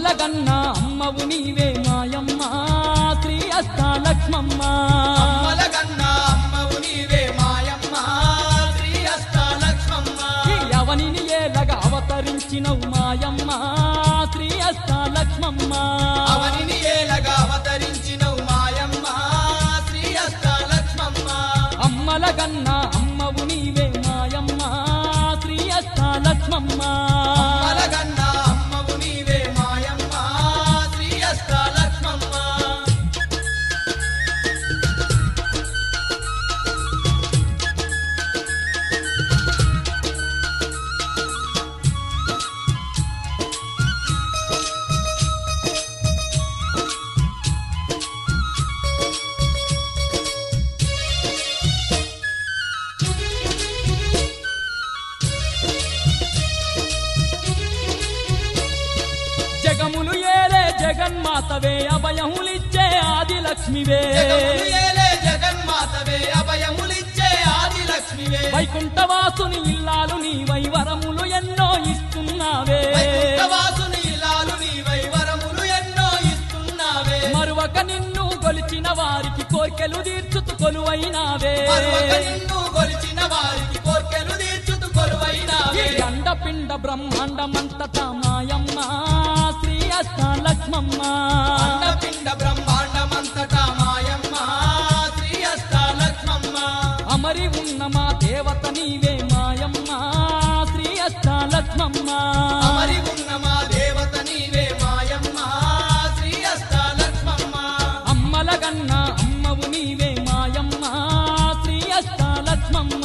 అమ్మలగన్న అమ్మవు నీవే మాయమ్మ శ్రీ అష్టాలక్ష్మమ్మ అమ్మలగన్న అమ్మవు నీవే మాయమ్మ శ్రీ అష్టాలక్ష్మమ్మ అవనిని ఏలగా అవతరించినవు మాయమ్మ శ్రీ అష్టాలక్ష్మమ్మ అవనిని ఏలగా అవతరించినవు మాయమ్మ శ్రీ అష్టాలక్ష్మమ్మ అమ్మలగన్న అమ్మవు నీవే మాయమ్మ శ్రీ అష్టాలక్ష్మమ్మ అమ్మలగన్న అమ్మవు నీవే మాయమ్మ శ్రీ అష్టాలక్ష్మమ్మ జగములు ఏలే జగన్మాతవే అభయములిచ్చే ఆదిలక్ష్మివే జగములు ఏలే జగన్మాతవే అభయములిచ్చే ఆదిలక్ష్మివే వైకుంఠవాసుని ఇల్లాలు నీవై వరములు ఎన్నో ఇస్తున్నావే వైకుంఠవాసుని ఇల్లాలు నీవై వరములు ఎన్నో ఇస్తున్నావే మరువక నిన్ను కొలిచిన వారికి కోర్కెలు తీర్చుతు కొలువైనావే మరువక నిన్ను కొలిచిన వారికి కోర్కెలు తీర్చుతు కొలువైనావే అండపిండ బ్రహ్మాండమంతటా మాయమ్మ శ్రీ అష్టాలక్ష్మమ్మ అండపిండ బ్రహ్మాండమంతటా మాయమ్మ శ్రీ అష్టాలక్ష్మమ్మ అమరి ఉన్న మా దేవత నీవే మాయమ్మ శ్రీ అష్టాలక్ష్మమ్మ అమరి ఉన్న మా దేవత నీవే మాయమ్మ శ్రీ అష్టాలక్ష్మమ్మ అమ్మలగన్న అమ్మవు నీవే మాయమ్మ శ్రీ అష్టాలక్ష్మమ్మ